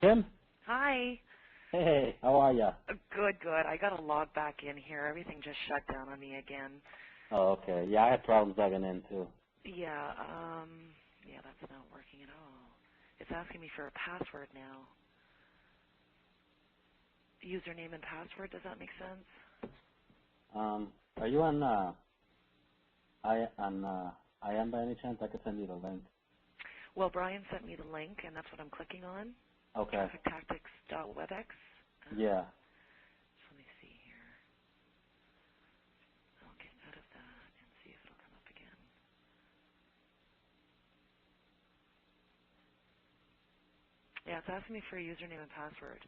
Kim? Hi. Hey, how are ya? Good, good. I got to log back in here. Everything just shut down on me again. Oh, okay. Yeah, I had problems logging in too. Yeah, that's not working at all. It's asking me for a password now. Username and password, does that make sense? Are you on I am by any chance? I could send you the link. Well, Brian sent me the link, and that's what I'm clicking on. Okay. TrafficTactics.webex. Yeah. So let me see here. I'll get out of that and see if it'll come up again. Yeah, it's asking me for a username and password.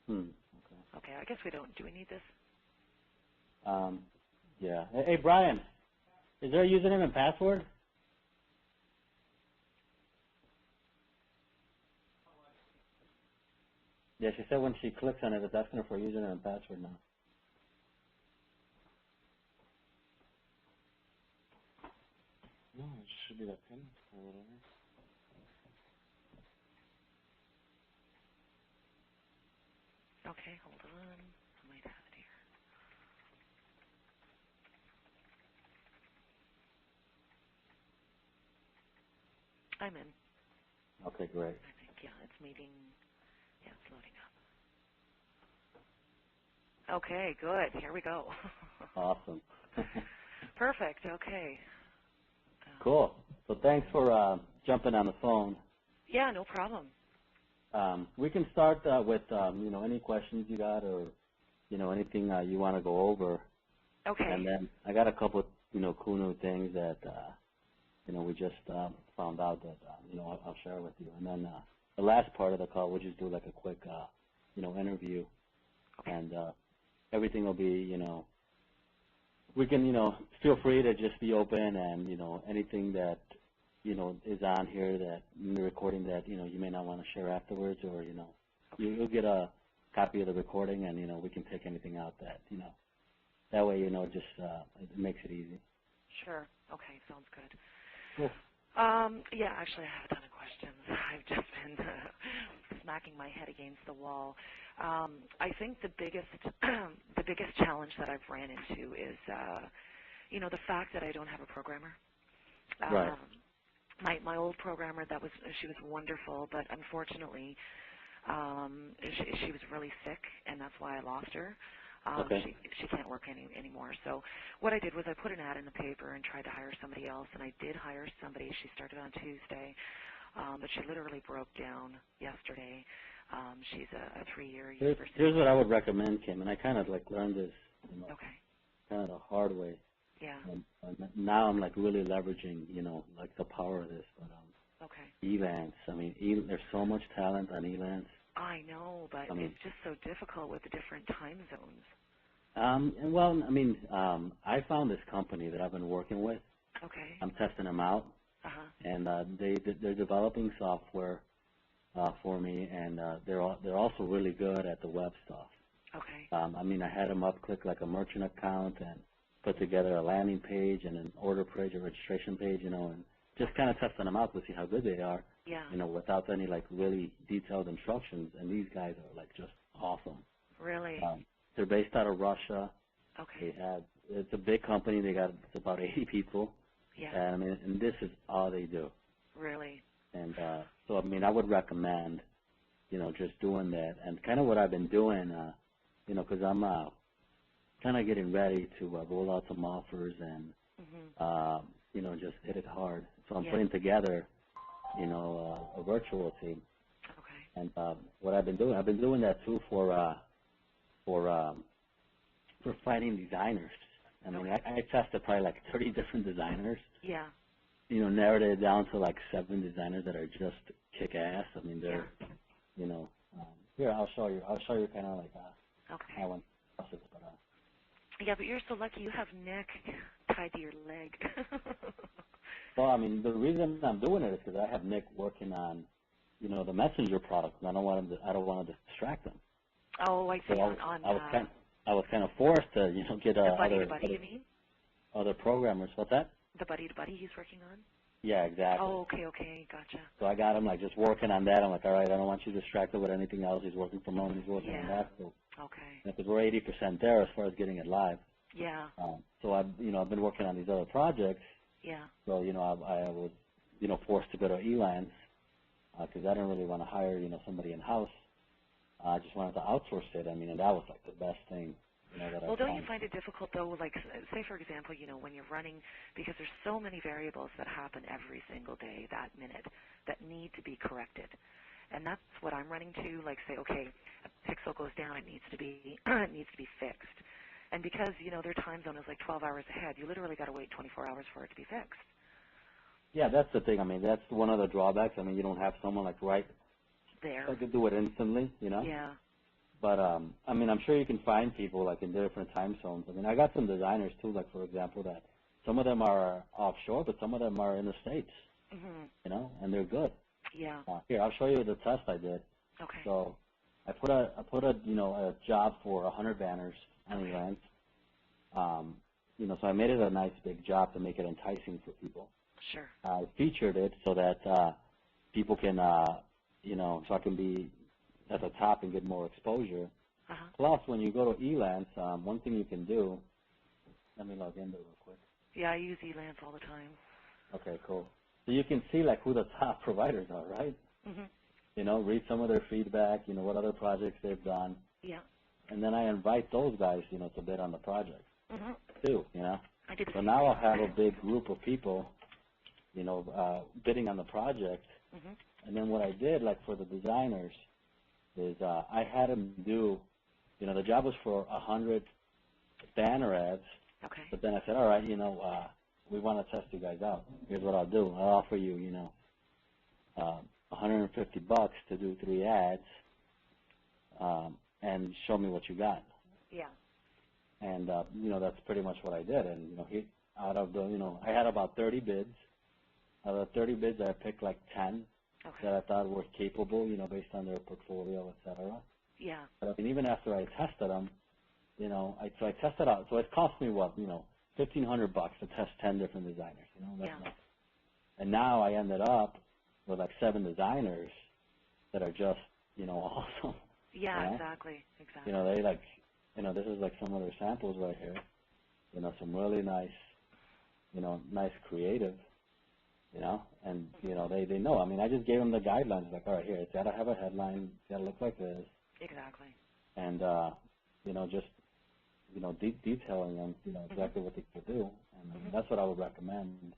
Okay. Okay, I guess we don't. Do we need this? Yeah. Hey, Brian, is there a username and password? Yeah, she said when she clicks on it, it's asking her for a username and password now. No, it should be that pin or whatever. Okay, hold on. I might have it here. I'm in. Okay, great. I think, yeah, it's meeting. Yeah, it's loading up. Okay, good. Here we go. Awesome. Perfect. Okay. Cool. So thanks for jumping on the phone. Yeah, no problem. We can start with any questions you got or anything you want to go over. Okay. And then I got a couple of cool new things that we just found out that I'll share with you. And then the last part of the call we'll just do like a quick interview. Okay. And everything will be we can feel free to just be open and anything that is on here that in the recording that you may not want to share afterwards, or you'll get a copy of the recording, and we can take anything out that that way just it makes it easy. Sure. Okay, sounds good. Cool. Yeah, actually, I have a ton of questions. I've just been smacking my head against the wall. I think the biggest the biggest challenge that I've ran into is the fact that I don't have a programmer. Right. My old programmer, she was wonderful, but unfortunately, she was really sick, and that's why I lost her. Okay. She can't work anymore. So what I did was I put an ad in the paper and tried to hire somebody else, and I did hire somebody. She started on Tuesday, but she literally broke down yesterday. She's a 3-year university. Here's what I would recommend, Kim, and I kind of learned this Okay. kind of the hard way. Yeah. And now I'm really leveraging the power of this. But okay. Elance, I mean, there's so much talent on Elance. I know, but it's just so difficult with the different time zones. I found this company that I've been working with. Okay. I'm testing them out, and they're developing software for me, and they're also really good at the web stuff. Okay. I had them click like a merchant account and put together a landing page and an order page, a registration page, and just kind of testing them out to see how good they are. Yeah. Without any really detailed instructions, and these guys are just awesome. Really? They're based out of Russia. Okay. It's a big company. They got about 80 people. Yeah. And this is all they do. Really? And so I would recommend, just doing that. And kind of what I've been doing, because I'm kind of getting ready to roll out some offers and, just hit it hard. So I'm putting together, a virtual team. Okay. And what I've been doing that too for finding designers. I tested probably 30 different designers. Yeah. Narrowed it down to 7 designers that are just kick ass. They're, here I'll show you kind of how one process. But yeah, but you're so lucky you have Nick tied to your leg. well, the reason I'm doing it is because I have Nick working on, the Messenger product, and I don't want to distract him. Oh, I see. So I was kind of forced to, get the buddy-to-buddy, you mean? other programmers. What's that? The buddy-to-buddy he's working on? Yeah, exactly. Oh, okay, gotcha. So I got him like just working on that. I'm like, all right, I don't want you distracted with anything else. He's working from home. He's working on Yeah. that. So Okay. because we're 80% there as far as getting it live. Yeah. So I've been working on these other projects. Yeah. So I was forced to go to Elance because I didn't really want to hire somebody in house. I just wanted to outsource it. I mean, and that was like the best thing that Well, I don't found. you find it difficult though? Like, say for example, when you're running, because there's so many variables that happen every single day, that minute, that need to be corrected, and that's what I'm running to. Like, say, okay, a pixel goes down, it needs to be it needs to be fixed, and because their time zone is like 12 hours ahead, you literally got to wait 24 hours for it to be fixed. Yeah, that's the thing. I mean, that's one of the drawbacks. I mean, you don't have someone like right There. that could do it instantly. Yeah. But I mean, I'm sure you can find people like in different time zones. I mean, I got some designers too, like for example, that some of them are offshore, but some of them are in the States. Mhm. And they're good. Yeah. Here, I'll show you the test I did. Okay. So I put a job for 100 banners on Elance. So I made it a nice big job to make it enticing for people. Sure. I featured it so that people can, so I can be at the top and get more exposure. Uh-huh. Plus, when you go to Elance, one thing you can do, let me log in there real quick. Yeah, I use Elance all the time. Okay, cool. So you can see like who the top providers are, right? Mhm. Read some of their feedback, what other projects they've done. Yeah. And then I invite those guys, to bid on the project Mhm. too, I did the So same now thing. I'll have a big group of people, bidding on the project. Mhm. And then what I did, like for the designers, is I had them do, the job was for 100 banner ads, Okay. but then I said, all right, we want to test you guys out. Here's what I'll do. I'll offer you, $150 to do 3 ads, and show me what you got. Yeah. And, that's pretty much what I did. And, out of the, I had about 30 bids. Out of the 30 bids, I picked like 10 Okay. that I thought were capable, based on their portfolio, et cetera. Yeah. But I mean, even after I tested them, I tested out. So it cost me what, $1,500 to test 10 different designers. That's Yeah. not. And now I ended up with like 7 designers that are just, awesome. Yeah. Exactly. Exactly. They like, this is like some of their samples right here. Some really nice, nice creative. And they know. I mean, I just gave them the guidelines. Like, all right, here, it's got to have a headline. It's got to look like this. Exactly. And just detailing them, exactly what they could do. And that's what I would recommend,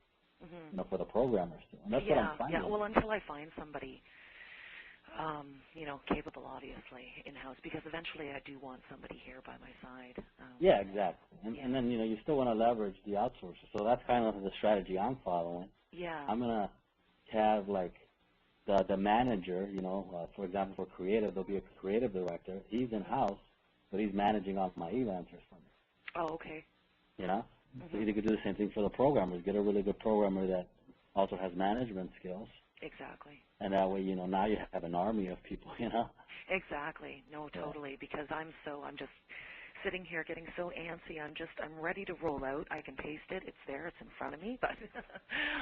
for the programmers too. And that's what I'm finding. Yeah. Well, until I find somebody, capable, obviously, in-house, because eventually I do want somebody here by my side. Yeah, exactly. And then you still want to leverage the outsourcers. So that's kind of the strategy I'm following. Yeah. I'm gonna have like the manager, for example, for creative, there'll be a creative director. He's in house, but he's managing all my Elancers for me. Oh, okay. So you could do the same thing for the programmers. Get a really good programmer that also has management skills. Exactly. And that way, now you have an army of people, Exactly. No, totally. Because I'm just sitting here getting so antsy. I'm ready to roll out. I can taste it. It's there. It's in front of me. But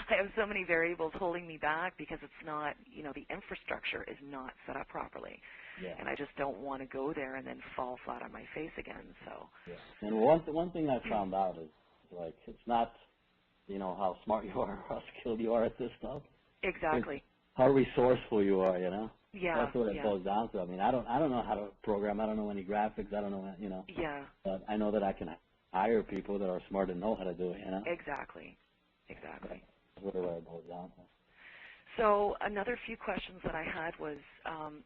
I have so many variables holding me back because it's not, the infrastructure is not set up properly. Yeah. And I just don't want to go there and then fall flat on my face again. So. Yeah. And one thing I found out is, like, it's not, how smart you are or how skilled you are at this stuff. Exactly. It's how resourceful you are, Yeah. That's what it boils down to. I mean, I don't know how to program. I don't know any graphics. I don't know, Yeah. But I know that I can hire people that are smart and know how to do it, Exactly. Exactly. That's really what it boils down to. So another few questions that I had was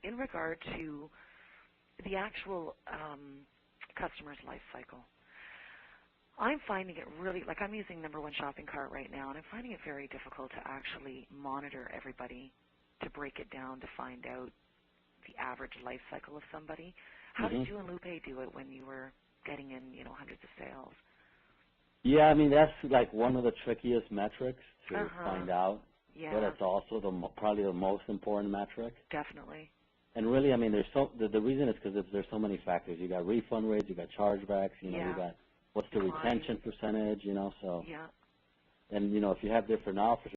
in regard to the actual customer's life cycle. I'm finding it really, like I'm using Number One Shopping Cart right now, and I'm finding it very difficult to actually monitor everybody, to break it down to find out the average life cycle of somebody. How did you and Lupe do it when you were getting in, hundreds of sales? Yeah, I mean, that's like one of the trickiest metrics to find out. Yeah. But it's also probably the most important metric. Definitely. And really, I mean, the reason is because there's so many factors. You got refund rates, you got chargebacks, you got what's the retention percentage, so. Yeah. And, if you have different offers,